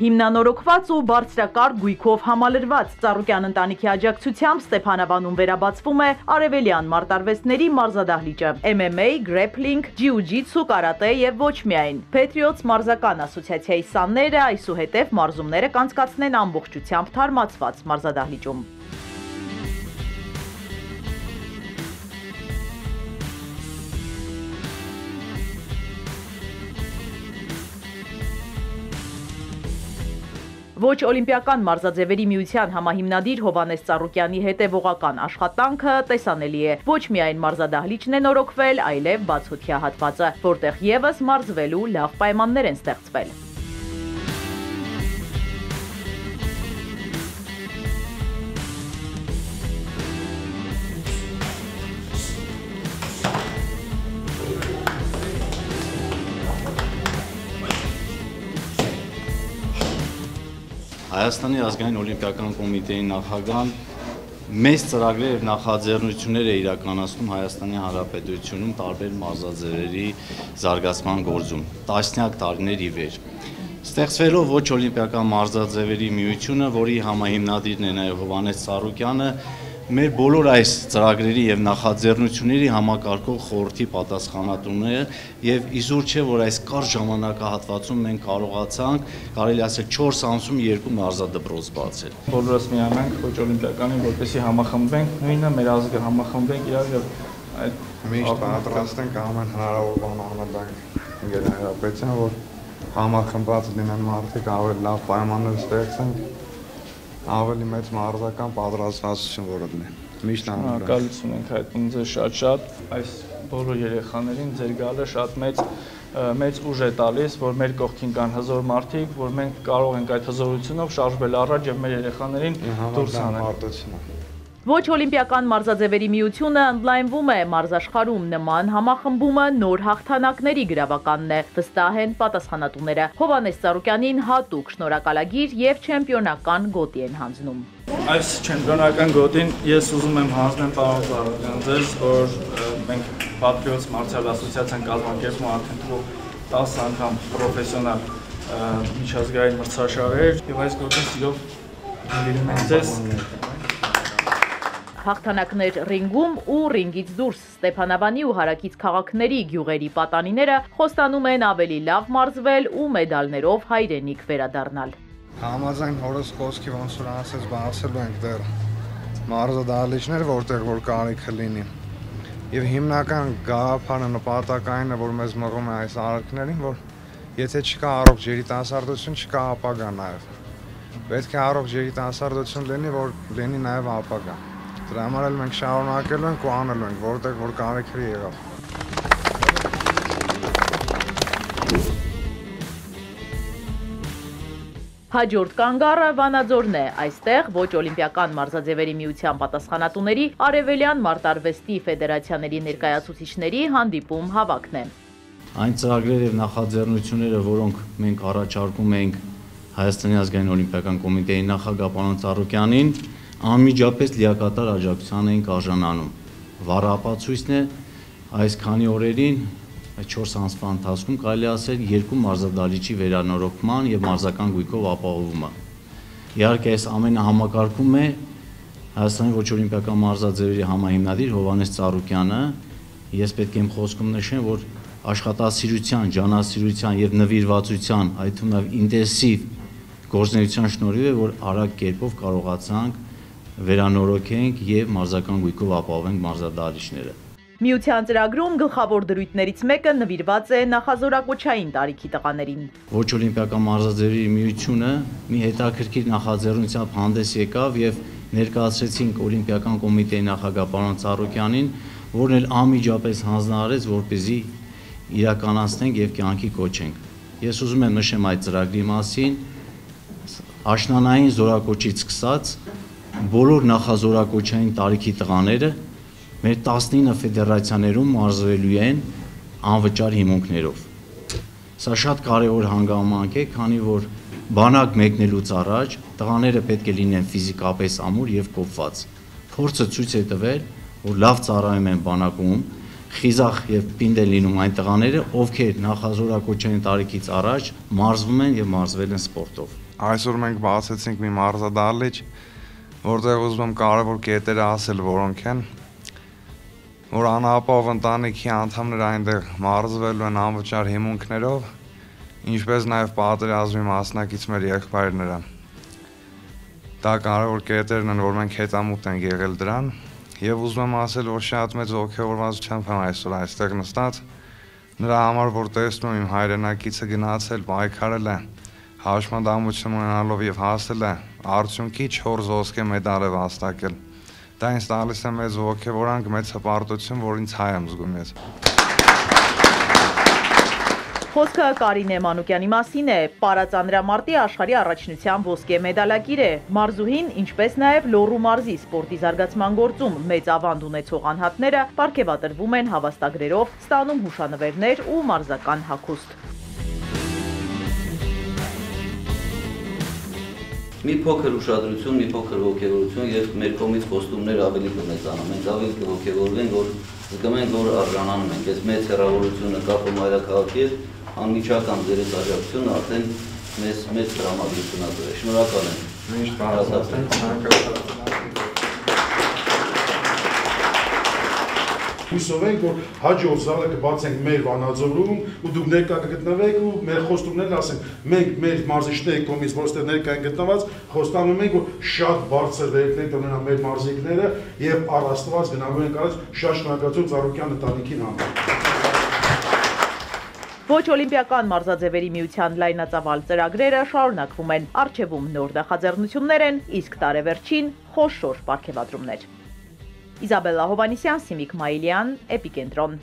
Հիմնանորոգված ու բարձրակարգ գույքով համալրված Ծառուկյան ընտանիքի աջակցությամբ Ստեփանավանում վերաբացվում է արևելյան մարտարվեստների մարզադահլիճը, MMA, գրեփլինգ, ջիուջիցու, կարատե եւ ոչ միայն։ Patriots մարզական ասոցիացիայի սաները այսուհետև մարզումները կանցկացնեն ամբողջությամբ թարմացված մարզադահլիճում։ Ոչ օլիմպիական մարզաձևերի միության համահիմնադիր Հովհաննես Ծառուկյանի հետևողական աշխատանքը տեսանելի է։ Ոչ միայն մարզադահլիճն է նորոգվել, այլև բացօթյա հատվածը, որտեղ ևս մարզվելու լավ պայմաններ են ստեղծվել։ Հայաստանի ազգային օլիմպիական կոմիտեի նախագահան մեծ ծրագրեր եւ նախաձեռնություններ է իրականացնում Հայաստանի Հանրապետությունում տարբեր մարզաձևերի զարգացման գործում տասնյակ տարիներ ի վեր։ Ստեղծվելով ոչ օլիմպիական մարզաձևերի միությունը, որի համահիմնադիրն է նաեւ Հովհաննես Ծառուկյանը, մեր բոլոր այս ծրագրերի եւ նախաձեռնությունների համակարգող խորհրդի պատասխանատուն է եւ իզուր չէ, որ այս կարճ ժամանակահատվածում մենք կարողացանք, կարելի ասել 4 ամսում 2 մարզադպրոց բացել։ Բոլորս միանանք ոչ օլիմպիականին, որպեսզի համախմբվենք, նույնը մեր ազգը համախմբվենք իրար եւ այդ միշտ պատրաստ ենք ամեն հնարավոր բան անելանք ինգետ հայրապետության, որ համախմբված լինեն մարդիկ, ավելի լավ պայմաններ ստեղծենք, ավելի մեծ մարզական պատրաստվածություն որ լինի։ Միշտ անհրաժեշտ։ Շնորհակալություն ենք հայտնում ձեզ շատ, այս բոլոր երեխաներին ձեր գալը շատ մեծ ուժ է տալիս, որ մեր կողքին կան հզոր մարդիկ, որ մենք կարող ենք այդ հզորությունով շարժվել առաջ եւ մեր երեխաներին դուրս հանել։ Ոչ օլիմպիական մարզաձևերի միությունը ընդլայնվում է մարզաշխարհում, նման համախմբումը նոր հաղթանակների գրավականն է, վստահ են պատասխանատուները։ Հովհաննես Ծառուկյանին հատուկ շնորհակալագիր եւ չեմպիոնական գոտի են հանձնում։ Այս չեմպիոնական գոտին ես ուզում եմ հանձնել պարոն Ծառուկյան ձեզ, որ մենք Patriots մարզիալ ասոցիացիան կազմակերպում արդեն 10 անգամ պրոֆեսիոնալ միջազգային մրցաշարեր եւ այս գոտին սիրով հանդիպում ենք ձեզ։ Հաղթանակներ ռինգում ու ռինգից դուրս Ստեփանավանի ու հարակից քաղաքների գյուղերի պատանիները խոստանում են ավելի լավ մարզվել ու մեդալներով հայրենիք վերադառնալ։ Համաձայն հորս խոսքի ոնց որ ասես բացելու ենք դեռ մարզադահլիճներ, որտեղ որ կարիքը լինի։ Եվ հիմնական գաղափարը նպատակային է, որ մեզ մղում է այս արարքներին, որ եթե չկա առողջ երիտասարդություն, չկա ապագա նաև։ Պետք է առողջ երիտասարդություն լինի, որ լինի նաև ապագա։ Դրա համար էլ մենք շարունակելու ենք ու անելու ենք, որտեղ որ կարիքը եղավ։ Հաջորդ կանգառը Վանաձորն է, այստեղ ոչ օլիմպիական մարզաձևերի միության պատասխանատուների Արևելյան մարտարվեստի ֆեդերացիաների ներկայացուցիչների հանդիպում հավաքն է։ Այն ծրագրերը եւ նախաձեռնությունները, որոնք մենք առաջարկում ենք Հայաստանի ազգային օլիմպիական կոմիտեի նախագահ պարոն Ծառուկյանին, անմիջապես լիակատար աջակցության ենք արժանանում։ Վառապացույցն է այս քանի օրերին, 4 ամսվա ընթացքում կարելի ասել 2 մարզադահլիճի վերանորոգման եւ մարզական գույքով ապահովումը։ Իհարկե այս ամենը համակարգում է Հայաստանի ոչ օլիմպիական մարզաձևերի համահիմնադիր Հովհաննես Ծառուկյանը։ Ես պետք է իմ խոսքում նշեմ, որ աշխատասիրության, ջանասիրության եւ նվիրվածության, այդ թվում նաեւ ինտենսիվ գործունեության շնորհիվ է, որ արագ կերպով կարողացանք վերանորոգենք եւ մարզական գույքով ապահովենք մարզադահլիճները։ Միության ծրագրում գլխավոր դրույթներից մեկը նվիրված է նախազորակոչային տարիքի տղաներին։ Ոչ օլիմպիական մարզաձևերի միությունը մի հետաքրքիր նախաձեռնությամբ հանդես եկավ եւ ներկայացրեցինք օլիմպիական կոմիտեի նախագահ պարոն Ծառուկյանին, որն էլ անմիջապես հանձնարարեց, որպեսզի իրականացնենք եւ կյանքի կոչենք։ Ես ուզում եմ նշեմ այդ ծրագրի մասին, աշնանային զորակոչից սկսած բոլոր նախազորակոչային տարիքի տղաները մեր 19 ֆեդերացիաներում մարզվելու են անվճար հիմունքներով։ Սա շատ կարևոր հանգամանք է, քանի որ բանակ մեկնելուց առաջ տղաները պետք է լինեն ֆիզիկապես ամուր եւ կոփված։ Փորձը ցույց է տվել, որ լավ ծառայում են բանակում, խիզախ եւ պինդ են լինում այն տղաները, ովքեր նախազորակոչային տարիքից առաջ մարզվում են եւ մարզվել են սպորտով։ Այսօր մենք բացեցինք մի մարզադահլիճ, որտեղ ուզում եմ կարևոր կետերը ասել, որոնք են, որ անապահով ընտանիքի անդամները այնտեղ մարզվելու են անվճար հիմունքներով, ինչպես նաև պատերազմի մասնակից մեր եղբայրները։ Դա կարևոր կետերն են, որ մենք հետամուտ ենք եղել դրան, եւ ուզում եմ ասել, որ շատ մեծ ողջավորվածությամբ եմ այսօր այստեղ նստած, նրա համար, որ տեսնում եմ իմ հայրենակիցը գնացել, պայքարել է, հաշմանդամություն ունենալով եւ հասել է արդյունքի 4 ոսկե մեդալ է վաստակել։ Դա ինձ տալիս է մեծ ողջավորանք, մեծ հպարտություն, որ ինձ հայ եմ զգում ես։ Խոսքը Կարինե Մանուկյանի մասին է, պարածանրամարտի աշխարհի առաջնության ոսկե մեդալակիր է, մարզուհին, ինչպես նաև Լոռու մարզի սպորտի զարգացման գործում մեծ ավանդ ունեցող անհատները պարգևատրվում են հավաստագրերով, ստանում հուշանվերներ ու մարզական հագուստ։ Մի փոքր ուշադրություն, մի փոքր ողջավորություն եւ մեր կողմից խոստումներ ավելի կմեծանան։ Մենք ավելի կողջավորվենք, որ զգանք, որ արժանանում ենք։ Այս մեծ հեռավորությունը կապը մայրաքաղաքի հետ անմիջական ձերից աջակցությունը արդեն մեզ մեծ տրամադրություն է տվել։ Շնորհակալ եմ։ Միշտ հարազատ Հույսով ենք, որ հաջորդ զալը կբացենք մեր Վանաձորում ու դուք ներկա կգտնվեք ու մեր խոստումներն ասենք։ Մենք մեր մարզիչների կողմից, որ ստեղ ներկա են գտնված, խոստանում ենք, որ շատ բարձր վերքներ կունենան մեր մարզիկները եւ առաստված գնալու են կարած շատ շնորհակալություն Ծառուկյան ընտանիքին համար։ Ոչ օլիմպիական մարզաձևերի միության լայնածավալ ծրագրերը շարունակվում են, առջևում նոր նախաձեռնություններ են, իսկ տարեվերջին խոշոր պարգևատրումներ։ Իզաբելլա Հովանիսյան, Սիմիկ Մայիլյան, Էպիկենտրոն։